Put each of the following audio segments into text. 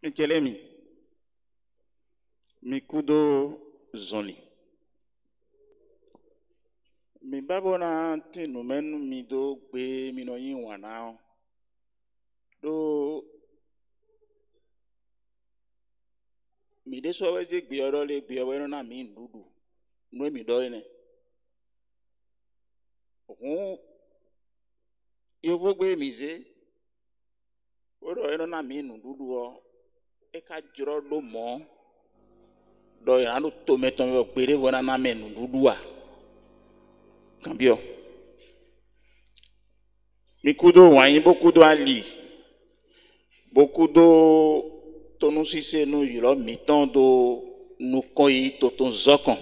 Mikelemi, mikudo zoli. Mi babona tinu menu mi do gbe mi no yin wana do mi de so weze gbe oro le gbe owo na mi ndudu no mi do ene ohun yo vo gbe mi ze oro eno na mi ndudu o e ka jro do mo do ya no to meton yo gbere vo na me ndudu a cambio mikudo wanyin beaucoup do ali beaucoup do tonu sise no yiro miton do nu koyi to ton zokon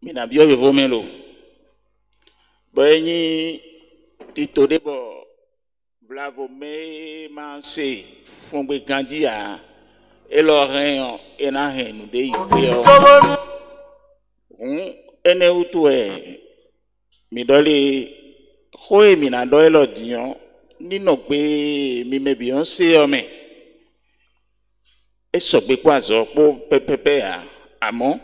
mina bio yevo melo boyni tito debo blavo me manse fongbe gandia eloren ena henu de yipeo ene utu mi dole hoe mina doelo dion nino gbe mi me Beyoncé ome e so gbe kwa zo po pepepe a amo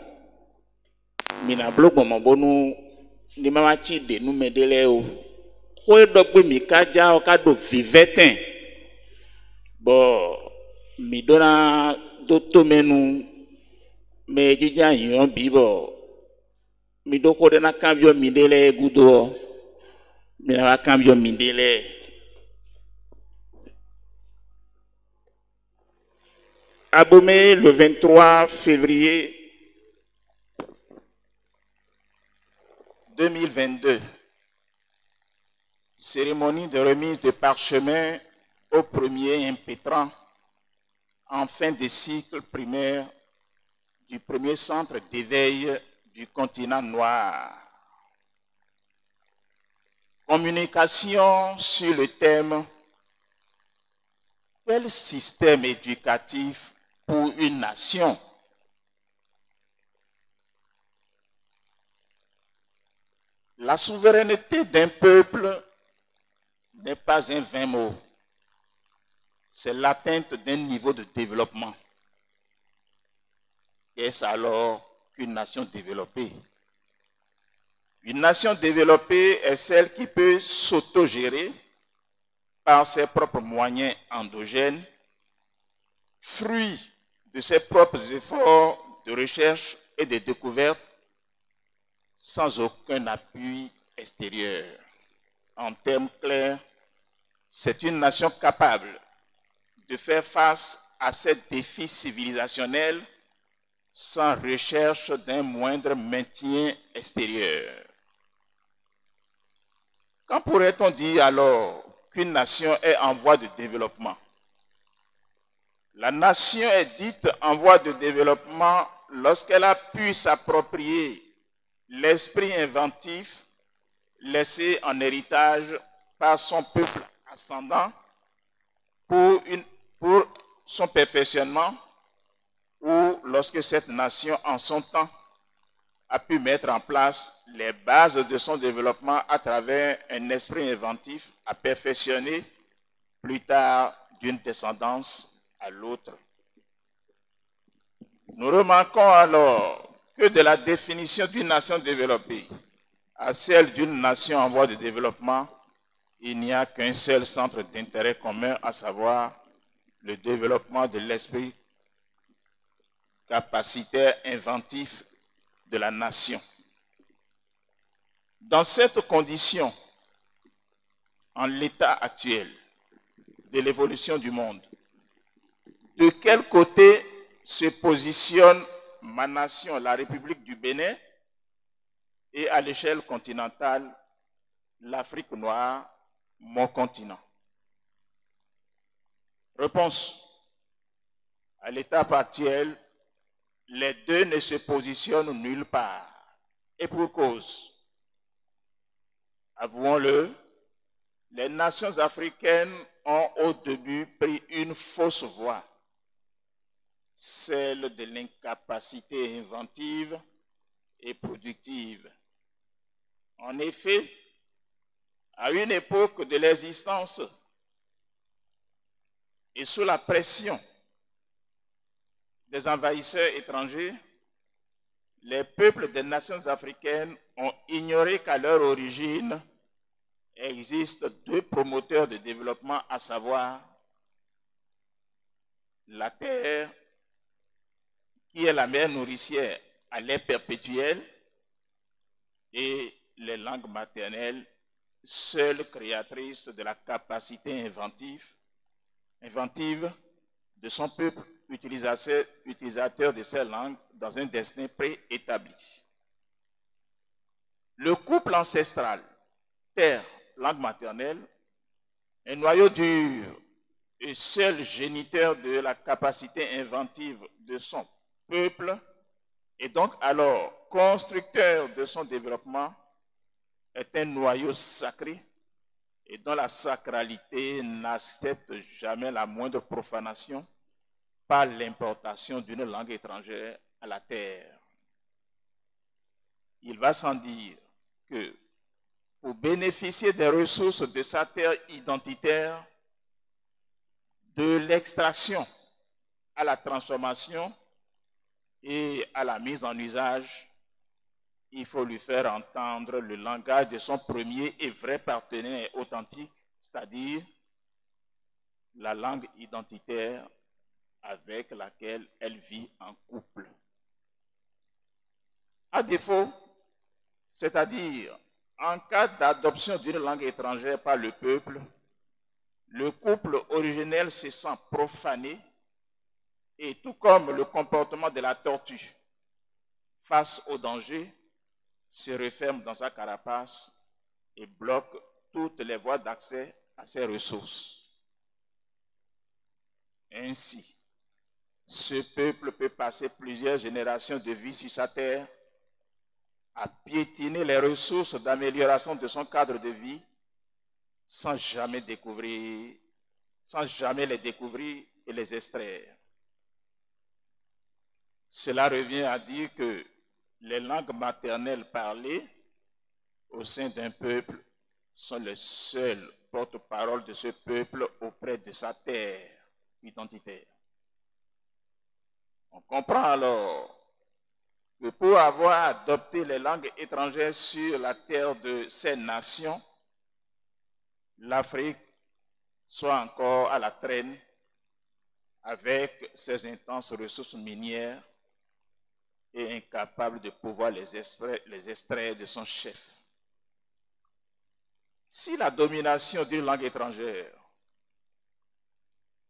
mina blog mo bonu ni mama chi de nu medele o hoe do gbe mi ka ja o ka do vivetin bo mi dona do to menu me jija yan bibo mi do ko de na cambio mi dele gudo mi na cambio mi dele Abomey le 23 février 2022. Cérémonie de remise de parchemin au premier impétrant en fin de cycle primaire du premier centre d'éveil du continent noir. Communication sur le thème « Quel système éducatif pour une nation ?» La souveraineté d'un peuple n'est pas un vain mot. C'est l'atteinte d'un niveau de développement. Qu'est-ce alors qu'une nation développée? Une nation développée est celle qui peut s'autogérer par ses propres moyens endogènes, fruit de ses propres efforts de recherche et de découverte, sans aucun appui extérieur. En termes clairs, c'est une nation capable de faire face à ces défis civilisationnels sans recherche d'un moindre maintien extérieur. Quand pourrait-on dire alors qu'une nation est en voie de développement? La nation est dite en voie de développement lorsqu'elle a pu s'approprier l'esprit inventif laissé en héritage par son peuple ascendant pour son perfectionnement, ou lorsque cette nation en son temps a pu mettre en place les bases de son développement à travers un esprit inventif à perfectionner plus tard d'une descendance à l'autre. Nous remarquons alors que de la définition d'une nation développée à celle d'une nation en voie de développement, il n'y a qu'un seul centre d'intérêt commun, à savoir le développement de l'esprit capacitaire inventif de la nation. Dans cette condition, en l'état actuel de l'évolution du monde, de quel côté se positionne ma nation, la République du Bénin, et à l'échelle continentale, l'Afrique noire, mon continent? Réponse. À l'étape actuelle, les deux ne se positionnent nulle part. Et pour cause. Avouons-le, les nations africaines ont au début pris une fausse voie, celle de l'incapacité inventive et productive. En effet, à une époque de l'existence et sous la pression des envahisseurs étrangers, les peuples des nations africaines ont ignoré qu'à leur origine existent deux promoteurs de développement, à savoir la terre, qui est la mère nourricière à lait perpétuel, et les langues maternelles, seules créatrices de la capacité inventive de son peuple, utilisateur de ces langues dans un destin préétabli. Le couple ancestral, terre, langue maternelle, un noyau dur et seul géniteur de la capacité inventive de son peuple, et donc alors constructeur de son développement, est un noyau sacré et dont la sacralité n'accepte jamais la moindre profanation par l'importation d'une langue étrangère à la terre. Il va sans dire que pour bénéficier des ressources de sa terre identitaire, de l'extraction à la transformation et à la mise en usage, il faut lui faire entendre le langage de son premier et vrai partenaire authentique, c'est-à-dire la langue identitaire avec laquelle elle vit en couple. À défaut, c'est-à-dire en cas d'adoption d'une langue étrangère par le peuple, le couple originel se sent profané et tout comme le comportement de la tortue face au danger, se referme dans sa carapace et bloque toutes les voies d'accès à ses ressources. Ainsi, ce peuple peut passer plusieurs générations de vie sur sa terre à piétiner les ressources d'amélioration de son cadre de vie sans jamais les découvrir et les extraire. Cela revient à dire que les langues maternelles parlées au sein d'un peuple sont les seuls porte-parole de ce peuple auprès de sa terre identitaire. On comprend alors que pour avoir adopté les langues étrangères sur la terre de ces nations, l'Afrique soit encore à la traîne avec ses intenses ressources minières et incapable de pouvoir les extraire de son chef. Si la domination d'une langue étrangère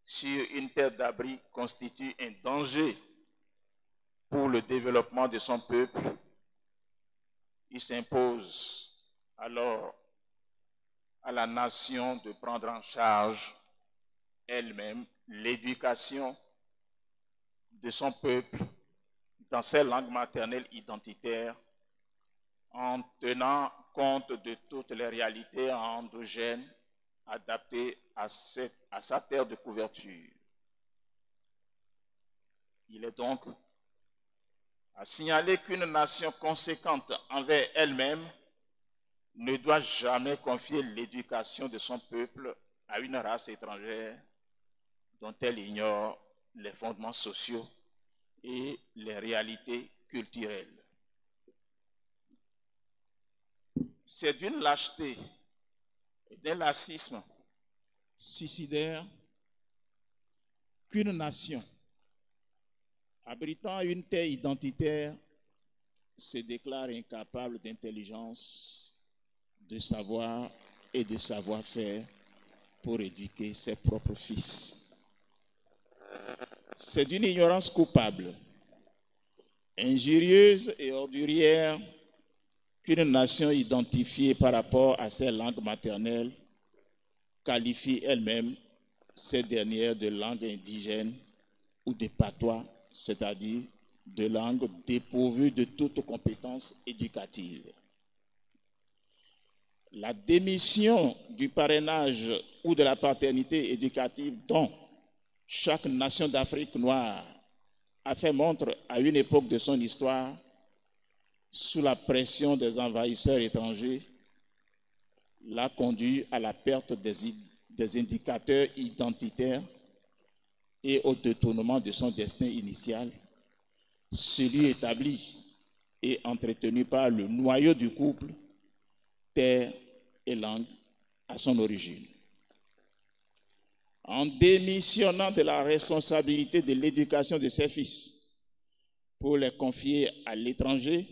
sur une terre d'abri constitue un danger pour le développement de son peuple, il s'impose alors à la nation de prendre en charge elle-même l'éducation de son peuple dans ses langues maternelles identitaires, en tenant compte de toutes les réalités endogènes adaptées à sa terre de couverture. Il est donc à signaler qu'une nation conséquente envers elle-même ne doit jamais confier l'éducation de son peuple à une race étrangère dont elle ignore les fondements sociaux et les réalités culturelles. C'est d'une lâcheté et d'un lacisme suicidaire qu'une nation abritant une terre identitaire se déclare incapable d'intelligence, de savoir et de savoir-faire pour éduquer ses propres fils. C'est d'une ignorance coupable, injurieuse et ordurière qu'une nation identifiée par rapport à ses langues maternelles qualifie elle-même ces dernières de langues indigènes ou de patois, c'est-à-dire de langues dépourvues de toute compétence éducative. La démission du parrainage ou de la paternité éducative dont chaque nation d'Afrique noire a fait montre à une époque de son histoire sous la pression des envahisseurs étrangers l'a conduit à la perte des indicateurs identitaires et au détournement de son destin initial, celui établi et entretenu par le noyau du couple, terre et langue à son origine. En démissionnant de la responsabilité de l'éducation de ses fils pour les confier à l'étranger,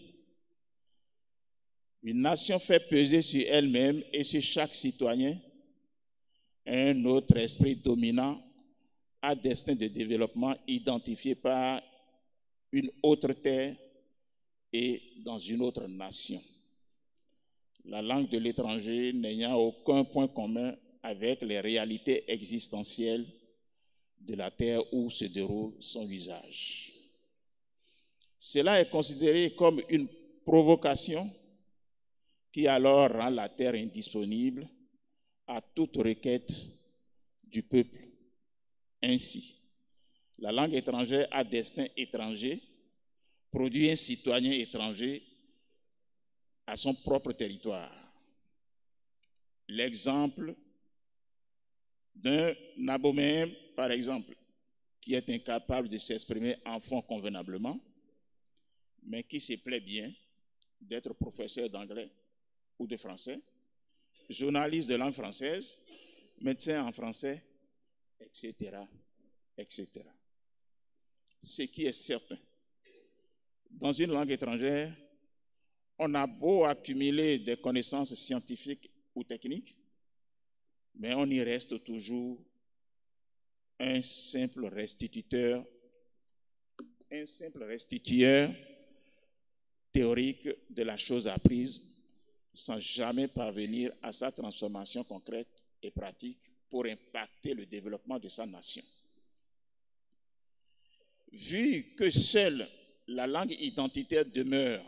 une nation fait peser sur elle-même et sur chaque citoyen un autre esprit dominant à destin de développement identifié par une autre terre et dans une autre nation. La langue de l'étranger n'ayant aucun point commun avec les réalités existentielles de la terre où se déroule son usage. Cela est considéré comme une provocation qui alors rend la terre indisponible à toute requête du peuple. Ainsi, la langue étrangère à destin étranger produit un citoyen étranger à son propre territoire. L'exemple d'un Aboméen, par exemple, qui est incapable de s'exprimer enfant convenablement, mais qui se plaît bien d'être professeur d'anglais ou de français, journaliste de langue française, médecin en français, etc., etc. Ce qui est certain, dans une langue étrangère, on a beau accumuler des connaissances scientifiques ou techniques, mais on y reste toujours un simple restituteur théorique de la chose apprise, sans jamais parvenir à sa transformation concrète et pratique pour impacter le développement de sa nation. Vu que seule la langue identitaire demeure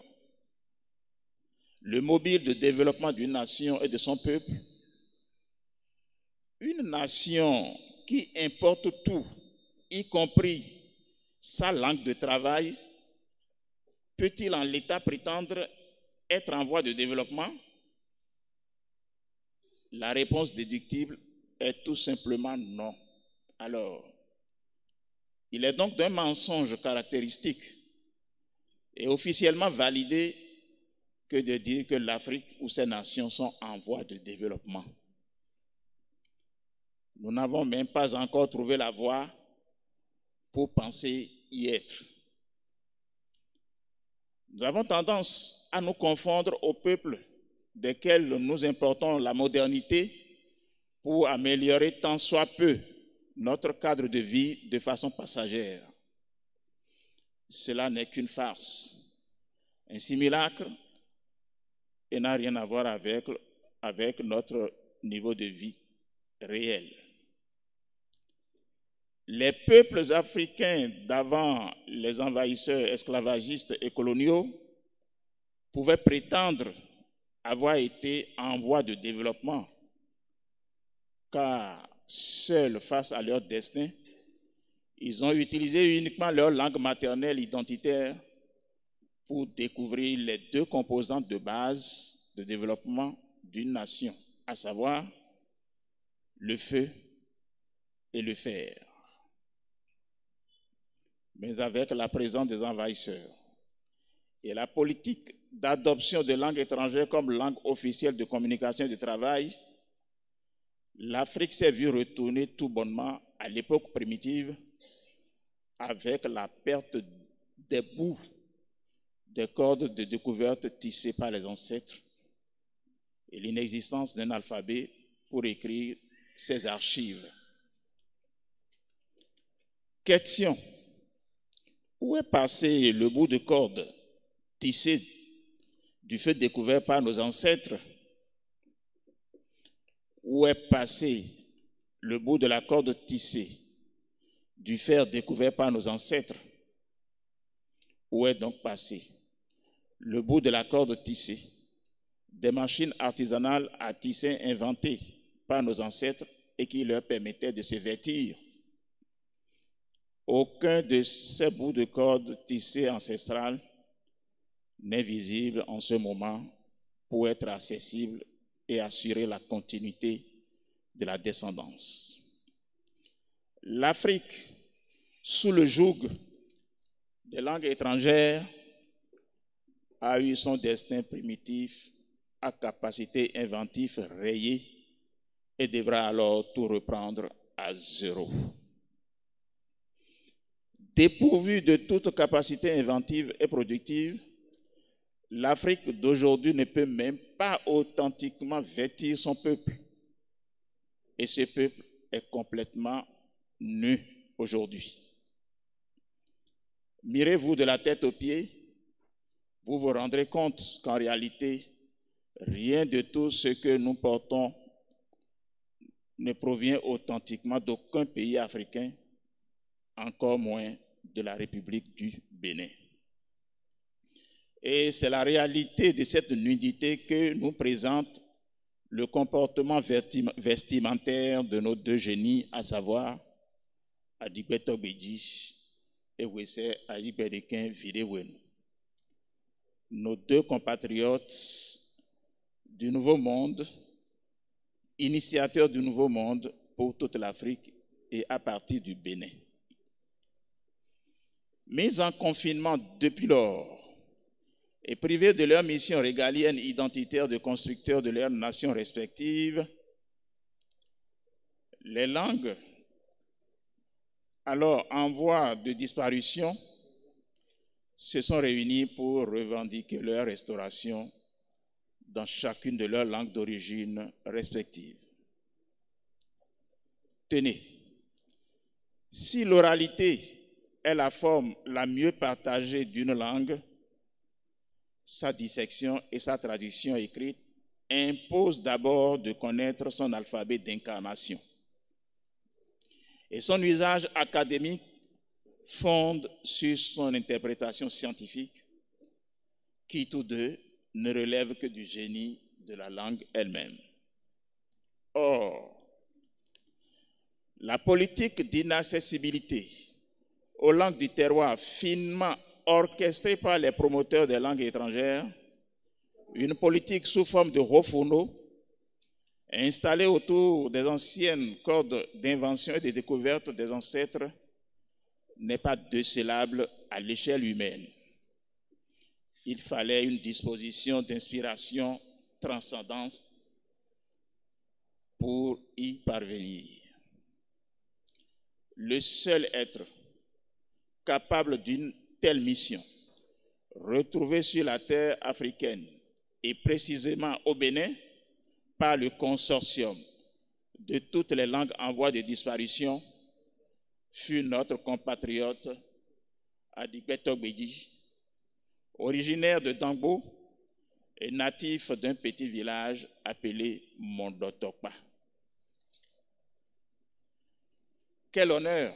le mobile de développement d'une nation et de son peuple, une nation qui importe tout, y compris sa langue de travail, peut-il en l'état prétendre être en voie de développement? La réponse déductible est tout simplement non. Alors, il est donc d'un mensonge caractéristique et officiellement validé que de dire que l'Afrique ou ses nations sont en voie de développement. Nous n'avons même pas encore trouvé la voie pour penser y être. Nous avons tendance à nous confondre aux peuples desquels nous importons la modernité pour améliorer tant soit peu notre cadre de vie de façon passagère. Cela n'est qu'une farce, un simulacre et n'a rien à voir avec notre niveau de vie réel. Les peuples africains d'avant les envahisseurs esclavagistes et coloniaux pouvaient prétendre avoir été en voie de développement, car seuls face à leur destin, ils ont utilisé uniquement leur langue maternelle identitaire pour découvrir les deux composantes de base de développement d'une nation, à savoir le feu et le fer. Mais avec la présence des envahisseurs et la politique d'adoption de langues étrangères comme langue officielle de communication et de travail, l'Afrique s'est vue retourner tout bonnement à l'époque primitive avec la perte des bouts des cordes de découverte tissées par les ancêtres et l'inexistence d'un alphabet pour écrire ces archives. Question: où est passé le bout de corde tissé du feu découvert par nos ancêtres? Où est passé le bout de la corde tissée du fer découvert par nos ancêtres? Où est donc passé le bout de la corde tissée des machines artisanales à tisser inventées par nos ancêtres et qui leur permettaient de se vêtir? Aucun de ces bouts de corde tissés ancestrales n'est visible en ce moment pour être accessible et assurer la continuité de la descendance. L'Afrique sous le joug des langues étrangères, a eu son destin primitif à capacité inventive rayée et devra alors tout reprendre à zéro. Dépourvue de toute capacité inventive et productive, l'Afrique d'aujourd'hui ne peut même pas authentiquement vêtir son peuple. Et ce peuple est complètement nu aujourd'hui. Mirez-vous de la tête aux pieds, vous vous rendrez compte qu'en réalité, rien de tout ce que nous portons ne provient authentiquement d'aucun pays africain, encore moins de la République du Bénin. Et c'est la réalité de cette nudité que nous présente le comportement vestimentaire de nos deux génies, à savoir Adibet Bédji et Wessé Aïbedekin Videwenu. Nos deux compatriotes du Nouveau Monde, initiateurs du Nouveau Monde pour toute l'Afrique et à partir du Bénin. Mis en confinement depuis lors et privés de leur mission régalienne identitaire de constructeurs de leurs nations respectives, les langues alors en voie de disparition se sont réunies pour revendiquer leur restauration dans chacune de leurs langues d'origine respectives. Tenez, si l'oralité est la forme la mieux partagée d'une langue, sa dissection et sa traduction écrite imposent d'abord de connaître son alphabet d'incarnation. Et son usage académique fonde sur son interprétation scientifique, qui tous deux ne relèvent que du génie de la langue elle-même. Or, la politique d'inaccessibilité aux langues du terroir finement orchestrée par les promoteurs des langues étrangères, une politique sous forme de hauts fourneaux, installée autour des anciennes cordes d'invention et de découverte des ancêtres, n'est pas décelable à l'échelle humaine. Il fallait une disposition d'inspiration transcendante pour y parvenir. Le seul être capable d'une telle mission, retrouvé sur la terre africaine et précisément au Bénin par le consortium de toutes les langues en voie de disparition, fut notre compatriote Adibet Bédji, originaire de Dangbo et natif d'un petit village appelé Mondotokpa. Quel honneur,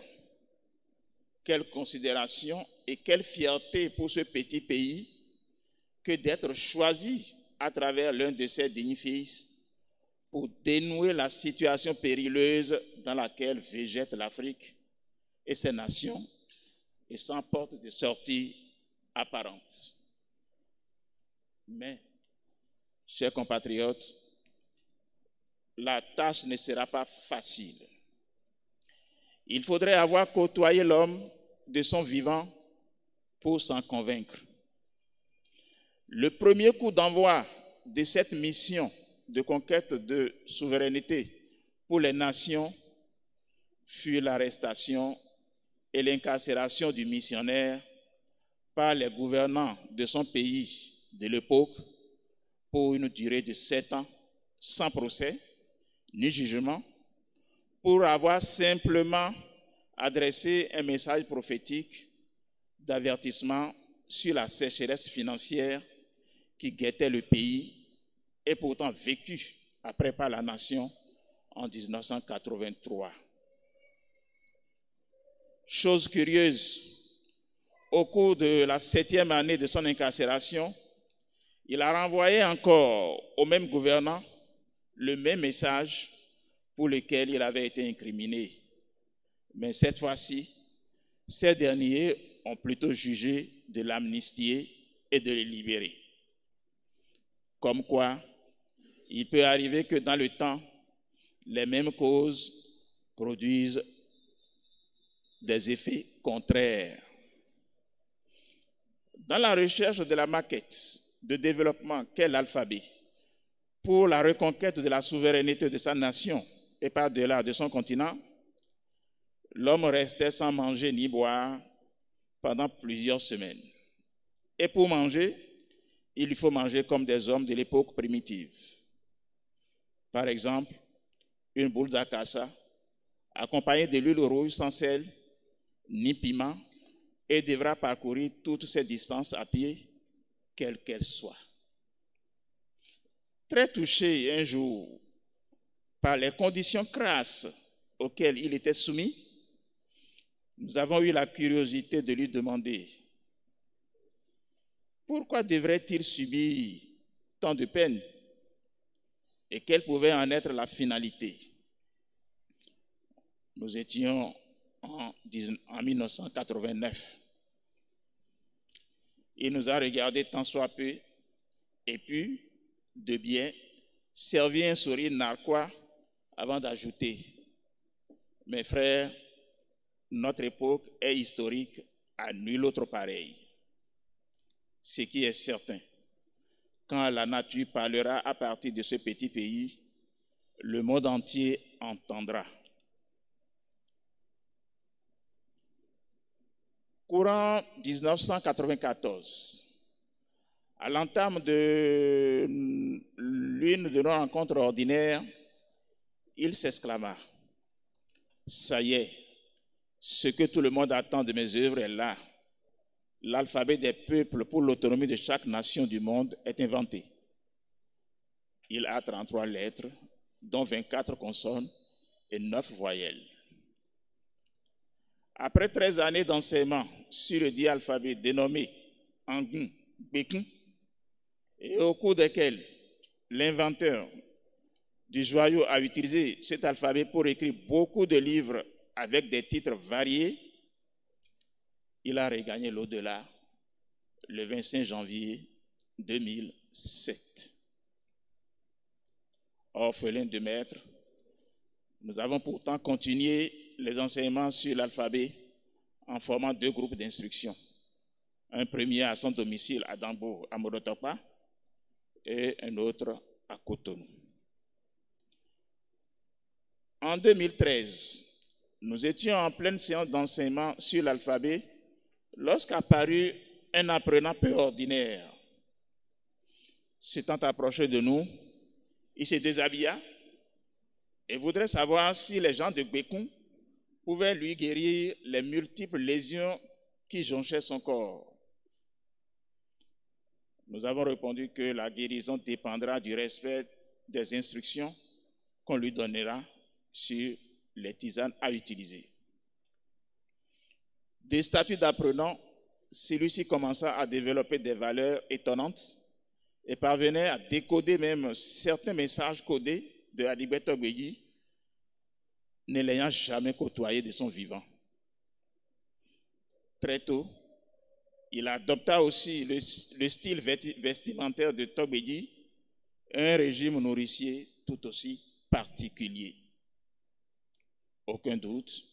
quelle considération et quelle fierté pour ce petit pays que d'être choisi à travers l'un de ses dignes fils pour dénouer la situation périlleuse dans laquelle végète l'Afrique et ses nations et sans porte de sortie apparente. Mais, chers compatriotes, la tâche ne sera pas facile. Il faudrait avoir côtoyé l'homme de son vivant pour s'en convaincre. Le premier coup d'envoi de cette mission de conquête de souveraineté pour les nations fut l'arrestation et l'incarcération du missionnaire par les gouvernants de son pays de l'époque pour une durée de 7 ans, sans procès ni jugement, pour avoir simplement adressé un message prophétique d'avertissement sur la sécheresse financière qui guettait le pays et pourtant vécu après par la nation en 1983. Chose curieuse, au cours de la 7e année de son incarcération, il a renvoyé encore au même gouvernant le même message pour lequel il avait été incriminé. Mais cette fois-ci, ces derniers ont plutôt jugé de l'amnistier et de le libérer. Comme quoi, il peut arriver que dans le temps, les mêmes causes produisent des effets contraires. Dans la recherche de la maquette de développement qu'est l'alphabet pour la reconquête de la souveraineté de sa nation et par-delà de son continent, l'homme restait sans manger ni boire pendant plusieurs semaines. Et pour manger, il faut manger comme des hommes de l'époque primitive. Par exemple, une boule d'acassa accompagnée de l'huile rouge sans sel ni piment et devra parcourir toutes ces distances à pied, quelles qu'elles soient. Très touché un jour par les conditions crasses auxquelles il était soumis, nous avons eu la curiosité de lui demander pourquoi devrait-il subir tant de peines et quelle pouvait en être la finalité. Nous étions en 1989. Il nous a regardé tant soit peu et puis, de bien, servi un sourire narquois avant d'ajouter: mes frères, notre époque est historique à nul autre pareil. Ce qui est certain, quand la nature parlera à partir de ce petit pays, le monde entier entendra. Courant 1994, à l'entame de l'une de nos rencontres ordinaires, il s'exclama: ça y est, ce que tout le monde attend de mes œuvres est là. L'alphabet des peuples pour l'autonomie de chaque nation du monde est inventé. Il a 33 lettres, dont 24 consonnes et 9 voyelles. Après 13 années d'enseignement sur le dit alphabet dénommé Angun Bekun, et au cours desquels l'inventeur du joyau a utilisé cet alphabet pour écrire beaucoup de livres avec des titres variés, il a regagné l'au-delà le 25 janvier 2007. Orphelin de maître, nous avons pourtant continué les enseignements sur l'alphabet en formant 2 groupes d'instruction. Un premier à son domicile à Dambo, à Modotopa, et un autre à Cotonou. En 2013, nous étions en pleine séance d'enseignement sur l'alphabet lorsqu'apparut un apprenant peu ordinaire. S'étant approché de nous, il se déshabilla et voudrait savoir si les gens de Bekun pouvaient lui guérir les multiples lésions qui jonchaient son corps. Nous avons répondu que la guérison dépendra du respect des instructions qu'on lui donnera sur les tisanes à utiliser. Des statuts d'apprenant, celui-ci commença à développer des valeurs étonnantes et parvenait à décoder même certains messages codés de Alibert Togbeyi, ne l'ayant jamais côtoyé de son vivant. Très tôt, il adopta aussi le style vestimentaire de Togbeyi, un régime nourricier tout aussi particulier. Aucun doute,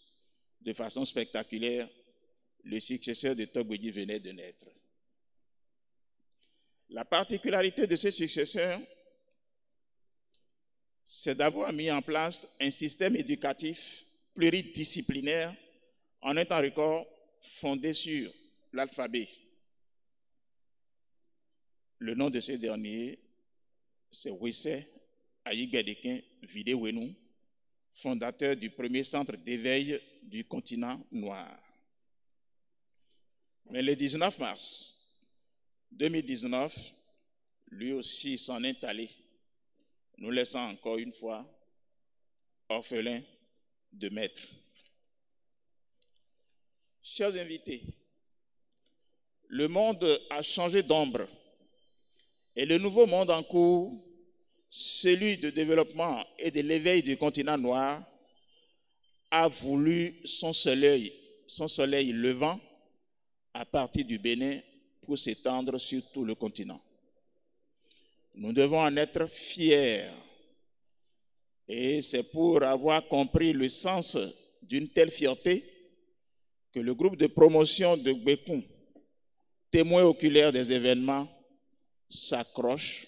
de façon spectaculaire, le successeur de Togbeyi venait de naître. La particularité de ce successeur, c'est d'avoir mis en place un système éducatif pluridisciplinaire en un temps record fondé sur l'alphabet. Le nom de ce dernier, c'est Wesse Ayigbedeken Videwenu, fondateur du premier centre d'éveil du continent noir. Mais le 19 mars 2019, lui aussi s'en est allé, nous laissant encore une fois orphelins de maître. Chers invités, le monde a changé d'ombre et le nouveau monde en cours, celui de développement et de l'éveil du continent noir, a voulu son soleil levant à partir du Bénin pour s'étendre sur tout le continent. Nous devons en être fiers et c'est pour avoir compris le sens d'une telle fierté que le groupe de promotion de Gbekun, témoin oculaire des événements, s'accroche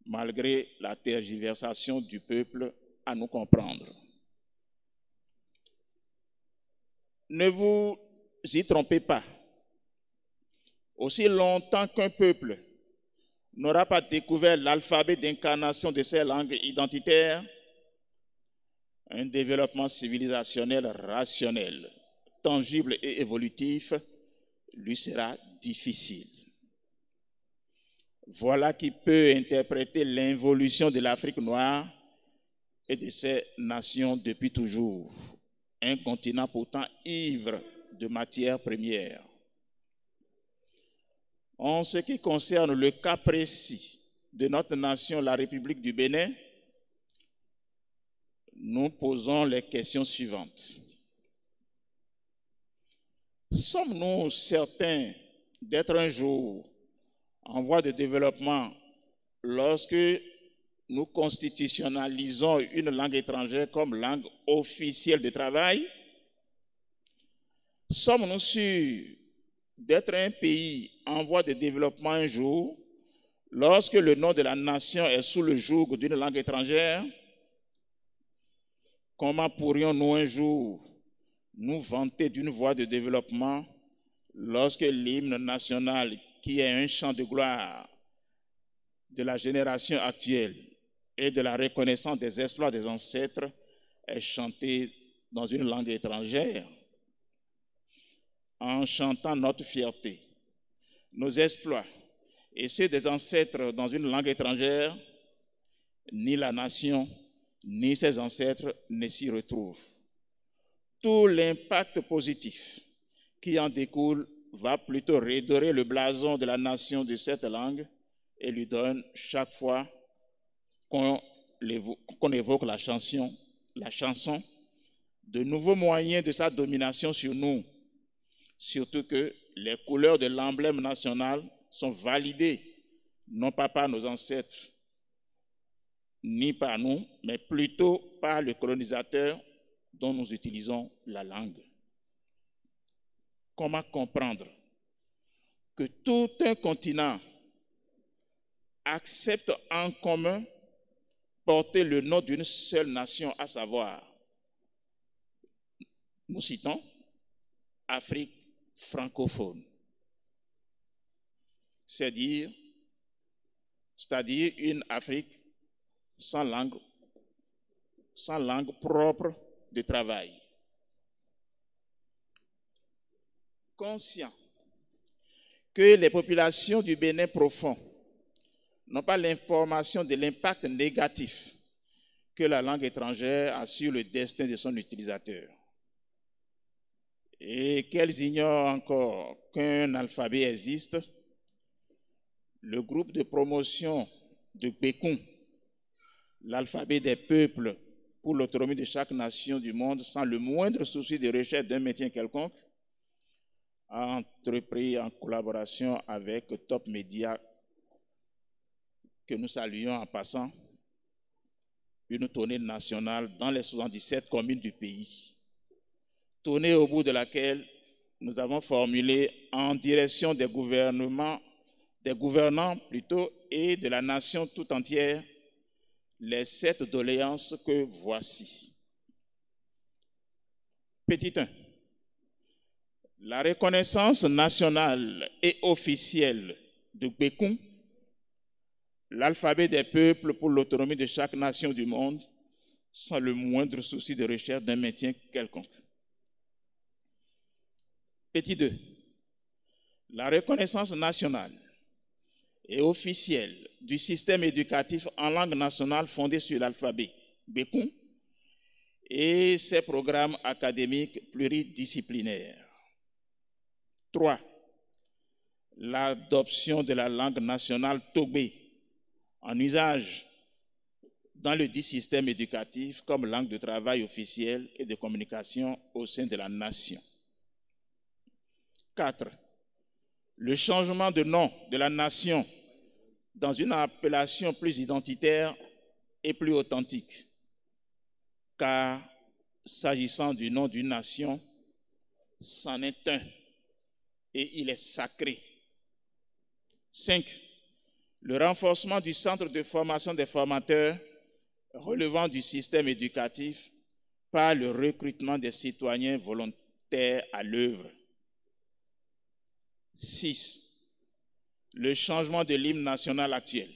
malgré la tergiversation du peuple à nous comprendre. Ne vous y trompez pas. Aussi longtemps qu'un peuple n'aura pas découvert l'alphabet d'incarnation de ses langues identitaires, un développement civilisationnel rationnel, tangible et évolutif lui sera difficile. Voilà qui peut interpréter l'involution de l'Afrique noire et de ses nations depuis toujours, un continent pourtant ivre de matières premières. En ce qui concerne le cas précis de notre nation, la République du Bénin, nous posons les questions suivantes. Sommes-nous certains d'être un jour en voie de développement lorsque nous constitutionnalisons une langue étrangère comme langue officielle de travail? Sommes-nous sûrs d'être un pays en voie de développement un jour lorsque le nom de la nation est sous le joug d'une langue étrangère? Comment pourrions-nous un jour nous vanter d'une voie de développement lorsque l'hymne national, qui est un chant de gloire de la génération actuelle et de la reconnaissance des exploits des ancêtres, est chanté dans une langue étrangère? En chantant notre fierté, nos exploits et ceux des ancêtres dans une langue étrangère, ni la nation ni ses ancêtres ne s'y retrouvent. Tout l'impact positif qui en découle va plutôt redorer le blason de la nation de cette langue et lui donne chaque fois qu'on évoque la chanson, de nouveaux moyens de sa domination sur nous, surtout que les couleurs de l'emblème national sont validées non pas par nos ancêtres, ni par nous, mais plutôt par le colonisateur dont nous utilisons la langue. Comment comprendre que tout un continent accepte en commun porter le nom d'une seule nation, à savoir, nous citons, Afrique francophone, c'est-à-dire une Afrique sans langue propre de travail. Conscient que les populations du Bénin profond n'ont pas l'information de l'impact négatif que la langue étrangère a sur le destin de son utilisateur, et qu'elles ignorent encore qu'un alphabet existe, le groupe de promotion de Gbekun, l'alphabet des peuples pour l'autonomie de chaque nation du monde, sans le moindre souci de recherche d'un maintien quelconque, a entrepris en collaboration avec Top Media, que nous saluons en passant, une tournée nationale dans les 77 communes du pays. Tournée au bout de laquelle nous avons formulé en direction des gouvernants et de la nation tout entière les 7 doléances que voici. Petit 1. La reconnaissance nationale et officielle de Gbekun, l'alphabet des peuples pour l'autonomie de chaque nation du monde, sans le moindre souci de recherche d'un maintien quelconque. Petit 2. La reconnaissance nationale et officielle du système éducatif en langue nationale fondé sur l'alphabet Gbekun et ses programmes académiques pluridisciplinaires. 3. L'adoption de la langue nationale Togbé en usage dans le dit système éducatif comme langue de travail officielle et de communication au sein de la nation. 4. Le changement de nom de la nation dans une appellation plus identitaire et plus authentique, car s'agissant du nom d'une nation, c'en est un et il est sacré. 5. Le renforcement du centre de formation des formateurs relevant du système éducatif par le recrutement des citoyens volontaires à l'œuvre. 6. Le changement de l'hymne national actuel,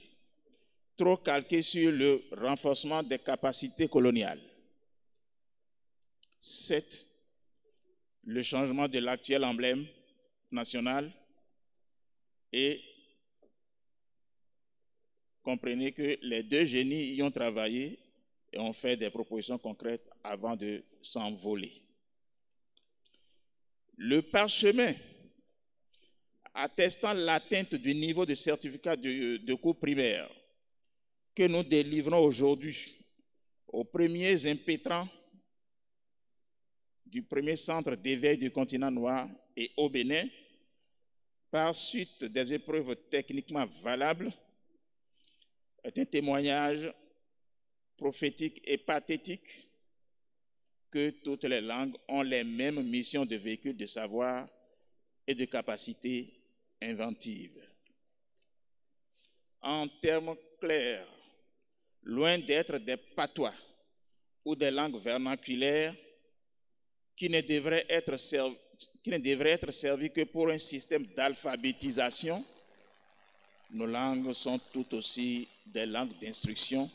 trop calqué sur le renforcement des capacités coloniales. 7. Le changement de l'actuel emblème national et comprenez que les deux génies y ont travaillé et ont fait des propositions concrètes avant de s'envoler. Le parchemin attestant l'atteinte du niveau de certificat de cours primaire que nous délivrons aujourd'hui aux premiers impétrants du premier centre d'éveil du continent noir et au Bénin, par suite des épreuves techniquement valables, est un témoignage prophétique et pathétique que toutes les langues ont les mêmes missions de véhicule de savoir et de capacité inventive. En termes clairs, loin d'être des patois ou des langues vernaculaires qui ne devraient être servies que pour un système d'alphabétisation, nos langues sont tout aussi des langues d'instruction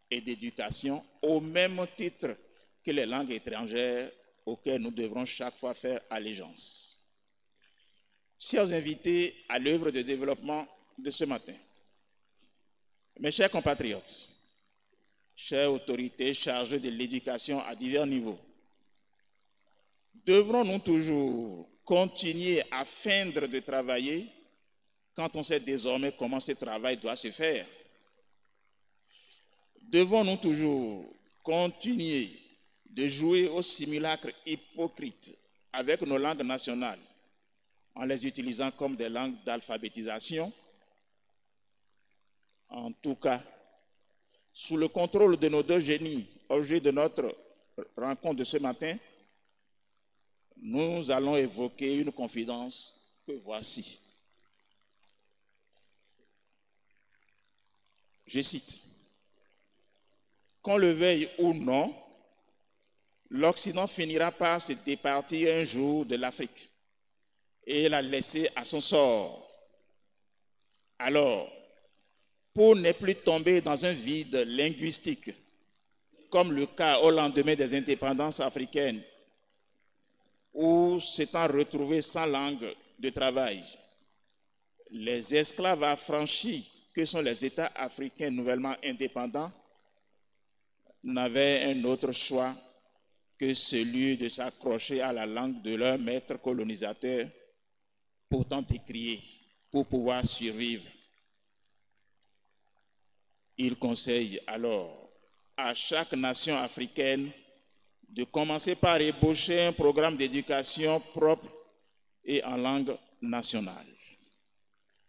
et d'éducation, au même titre que les langues étrangères auxquelles nous devrons chaque fois faire allégeance. Chers invités à l'œuvre de développement de ce matin, mes chers compatriotes, chères autorités chargées de l'éducation à divers niveaux, devrons-nous toujours continuer à feindre de travailler quand on sait désormais comment ce travail doit se faire? Devons-nous toujours continuer de jouer au simulacre hypocrite avec nos langues nationales en les utilisant comme des langues d'alphabétisation? En tout cas, sous le contrôle de nos deux génies, objet de notre rencontre de ce matin, nous allons évoquer une confidence que voici. Je cite: « Qu'on le veuille ou non, l'Occident finira par se départir un jour de l'Afrique et la laisser à son sort. Alors, pour ne plus tomber dans un vide linguistique, comme le cas au lendemain des indépendances africaines, où s'étant retrouvés sans langue de travail, les esclaves affranchis que sont les États africains nouvellement indépendants n'avaient un autre choix que celui de s'accrocher à la langue de leur maître colonisateur, pourtant décrié, pour pouvoir survivre. Il conseille alors à chaque nation africaine de commencer par ébaucher un programme d'éducation propre et en langue nationale.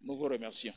Nous vous remercions.